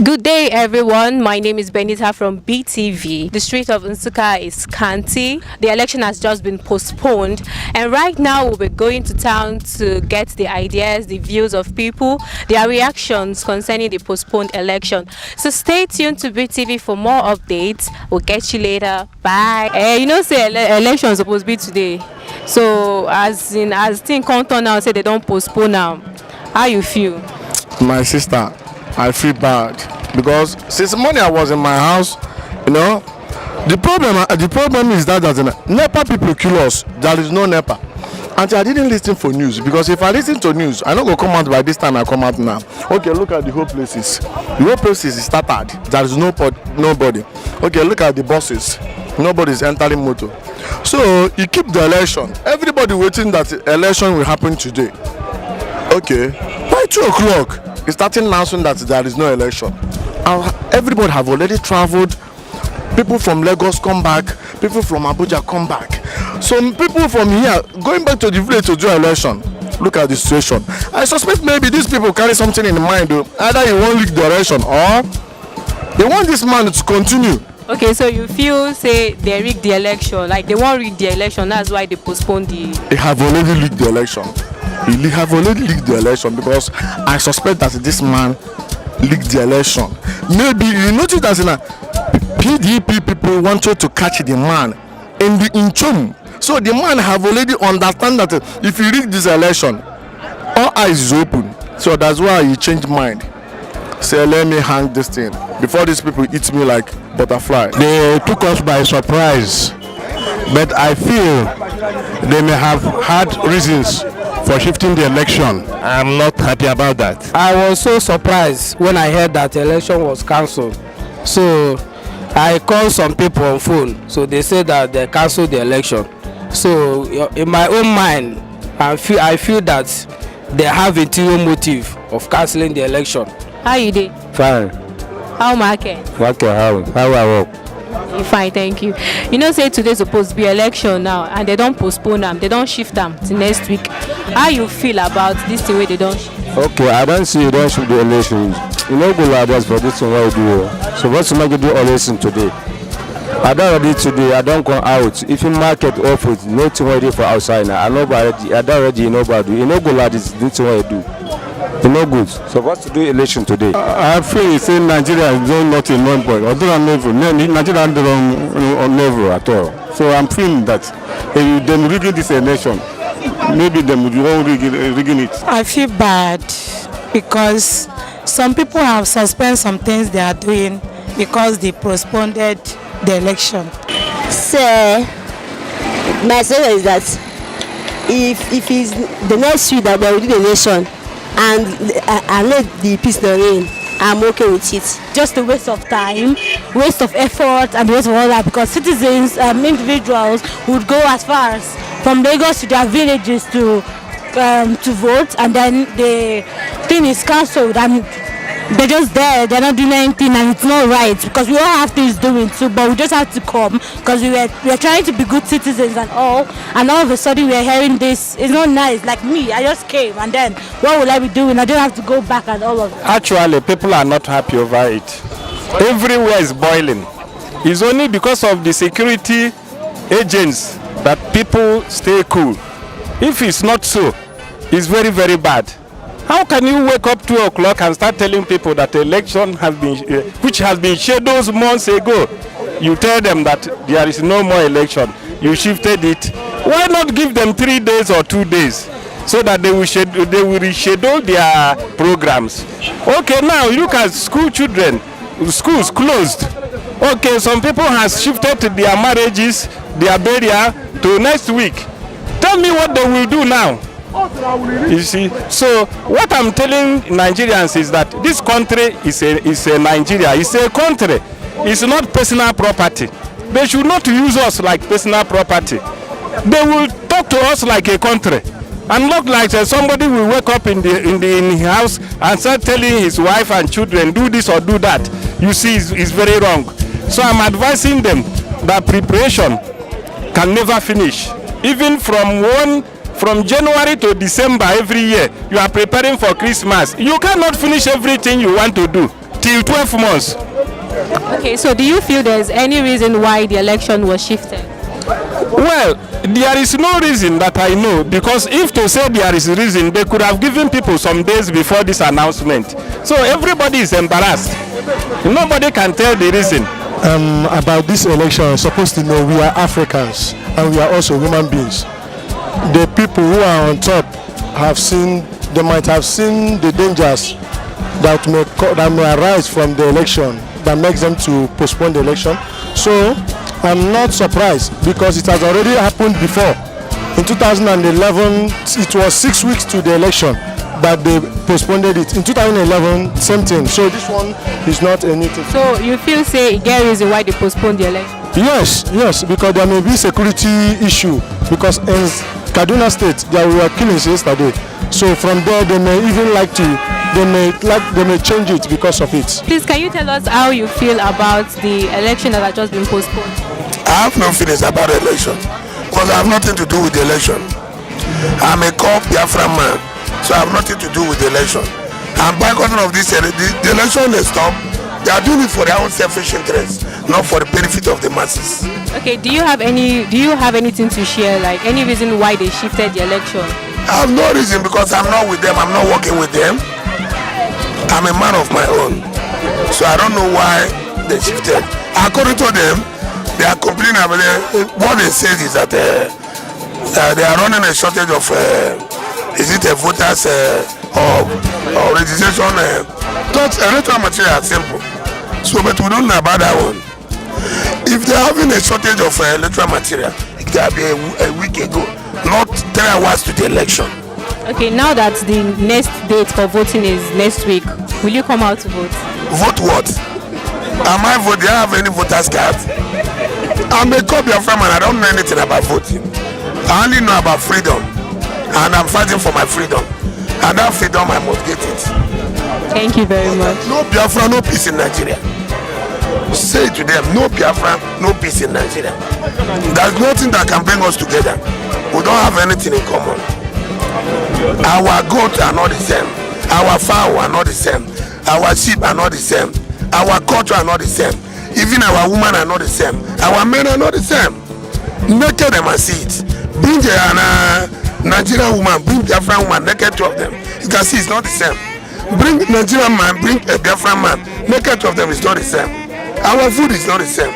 Good day, everyone. My name is Benita from BTV. The street of Nsukka is scanty. The election has just been postponed, and right now we'll be going to town to get the ideas, the views of people, their reactions concerning the postponed election. So stay tuned to BTV for more updates. We'll get you later. Bye. Say election is supposed to be today. So as things come turn out, say they don't postpone now. How you feel? My sister, I feel bad because since morning I was in my house, the problem is that NEPA people kill us. There is no NEPA. And I didn't listen for news because if I listen to news, I don't go come out by this time. I come out now. Okay, look at the whole places. The whole places is started. There is nobody. Okay, look at the buses. Nobody is entering motor. So you keep the election. Everybody waiting that the election will happen today. Okay, by 2 o'clock. It's starting announcing that there is no election. Everybody have already traveled. People from Lagos come back. People from Abuja come back. Some people from here going back to the village to do election. Look at the situation. I suspect maybe these people carry something in mind. Either you won't leak the election or they want this man to continue. Okay, so you feel say they rigged the election, like they won't rig the election. That's why they postponed the. They have already leaked the election. He have already leaked the election because I suspect that this man leaked the election. Maybe you notice that PDP people wanted to catch the man in Chum. So the man have already understand that if he rigged this election, all eyes is open. So that's why he changed mind. Say, let me hang this thing before these people eat me like butterfly. They took us by surprise, but I feel they may have had reasons for shifting the election. I'm not happy about that. I was so surprised when I heard that the election was cancelled. So I called some people on phone. So they said that they cancelled the election. So in my own mind, I feel that they have interior motive of cancelling the election. How you did? Fine. How market? How I work? Fine, thank you. Say today's supposed to be election now, and they don't postpone them. They don't shift them to next week. How you feel about this thing where they don't shift? Okay, I don't see you don't shift the election. You know, go like for this thing what you do. So what's the market do election today? I don't ready today. I don't come out. If you market off with nothing ready for outside now, I don't ready. Nobody. You know, go like this what you do. You know good. So what's to do election today? I feel say Nigeria is doing nothing one point. Or don't level. Nigeria is on level at all. So I'm feeling that if them rigging this election, maybe them would all rigging it. I feel bad because some people have suspended some things they are doing because they postponed the election. So my suggestion is that if it's the next week that they will do the election and let the peace reign, I'm okay with it. Just a waste of time, waste of effort, and waste of all that, because citizens, individuals would go as far as from Lagos to their villages to vote, and then the thing is cancelled and they're just there, they're not doing anything, and it's not right because we all have things doing too, but we just have to come because we are trying to be good citizens and all of a sudden we are hearing this. It's not nice. Like me, I just came, and then what will I be doing? I don't have to go back and all of that. Actually, people are not happy over it. Everywhere is boiling. It's only because of the security agents that people stay cool. If it's not so, it's very, very bad. How can you wake up 2 o'clock and start telling people that the election has been, which has been scheduled months ago? You tell them that there is no more election. You shifted it. Why not give them 3 days or 2 days so that they will reschedule their programs? Okay, now look at school children. Schools closed. Okay, some people has shifted their marriages, their burial to next week. Tell me what they will do now. You see, so what I'm telling Nigerians is that this country is a Nigeria. It's a country. It's not personal property. They should not use us like personal property. They will talk to us like a country, and not like somebody will wake up in the house and start telling his wife and children do this or do that. You see, it's very wrong. So I'm advising them that preparation can never finish. Even from January to December every year, you are preparing for Christmas. You cannot finish everything you want to do till 12 months. Okay, so do you feel there's any reason why the election was shifted? Well, there is no reason that I know, because if to say there is a reason, they could have given people some days before this announcement. So everybody is embarrassed. Nobody can tell the reason. About this election, I'm supposed to know we are Africans and we are also human beings. The people who are on top they might have seen the dangers that may arise from the election that makes them to postpone the election. So I'm not surprised because it has already happened before. In 2011, it was 6 weeks to the election that they postponed it. In 2011, same thing. So this one is not anything. So you feel say there is a reason why they postponed the election? Yes, because there may be security issue because in Kaduna State there were killings yesterday. So from there they may change it because of it. Please, can you tell us how you feel about the election that has just been postponed? I have no feelings about the election because I have nothing to do with the election. I'm a core Biafran man, so I have nothing to do with the election. And by cause of this, the election is stopped. They are doing it for their own selfish interests, not for the benefit of the masses. Okay, do you have anything to share, like any reason why they shifted the election? I have no reason because I'm not with them, I'm not working with them. I'm a man of my own. So I don't know why they shifted. According to them, they are complaining about what they say is that they are running a shortage of is it a voters or registration electoral material simple. So but we don't know about that one. If they are having a shortage of electoral material, it can be a week ago, not 3 hours to the election. Okay, now that the next date for voting is next week, will you come out to vote? Vote what? Am I vote? Do I have any voters card? I'm a copy of and I don't know anything about voting. I only know about freedom, and I'm fighting for my freedom. And that freedom, I must get it. Thank you very much. No Biafra, no peace in Nigeria. Say to them, no Biafra, no peace in Nigeria. There's nothing that can bring us together. We don't have anything in common. Our goats are not the same. Our fowl are not the same. Our sheep are not the same. Our culture are not the same. Even our women are not the same. Our men are not the same. Naked them and see it. Bring a Nigerian woman, bring Biafran woman, naked two of them. You can see it's not the same. Bring Nigerian man, bring a Biafran man, naked two of them is not the same. Our food is not the same.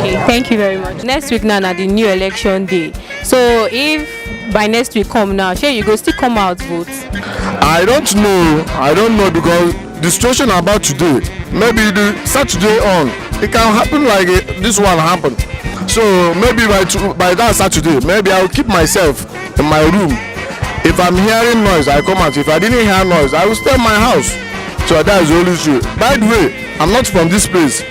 Okay, thank you very much. Next week now, the new election day. So if by next week come now, sure you go still come out vote? I don't know because the situation about today, maybe the Saturday on, it can happen like this one happened. So maybe by that Saturday, maybe I'll keep myself in my room. If I'm hearing noise, I come out. If I didn't hear noise, I will stay in my house. So that is the only issue. By the way, I'm not from this place.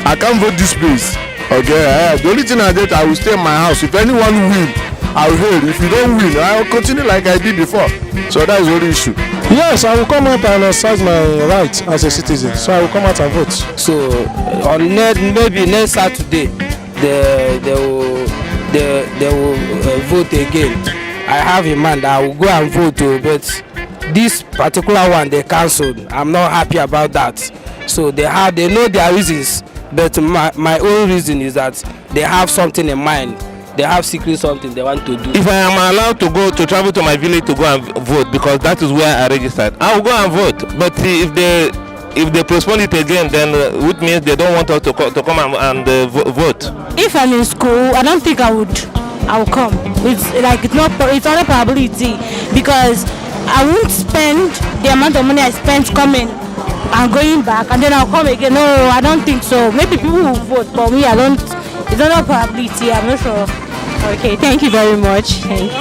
I can't vote this place. Okay, the only thing I did, I will stay in my house. If anyone win, I'll hail. If you don't win, I'll continue like I did before. So that is the only issue. Yes, I will come out and exercise my rights as a citizen. So I will come out and vote. So on maybe next Saturday, they will vote again. I have in mind that I will go and vote too, but this particular one they cancelled. I'm not happy about that. So they know their reasons, but my own reason is that they have something in mind. They have secret something they want to do. If I am allowed to travel to my village to go and vote, because that is where I registered, I will go and vote. But if they postpone it again, then which means they don't want us to come and vote. If I'm in school, I don't think I will come. It's not a probability because I won't spend the amount of money I spent coming and going back, and then I'll come again. No, I don't think so. Maybe people will vote, but me, I don't. It's not a probability. I'm not sure. Okay, thank you very much. Thank you.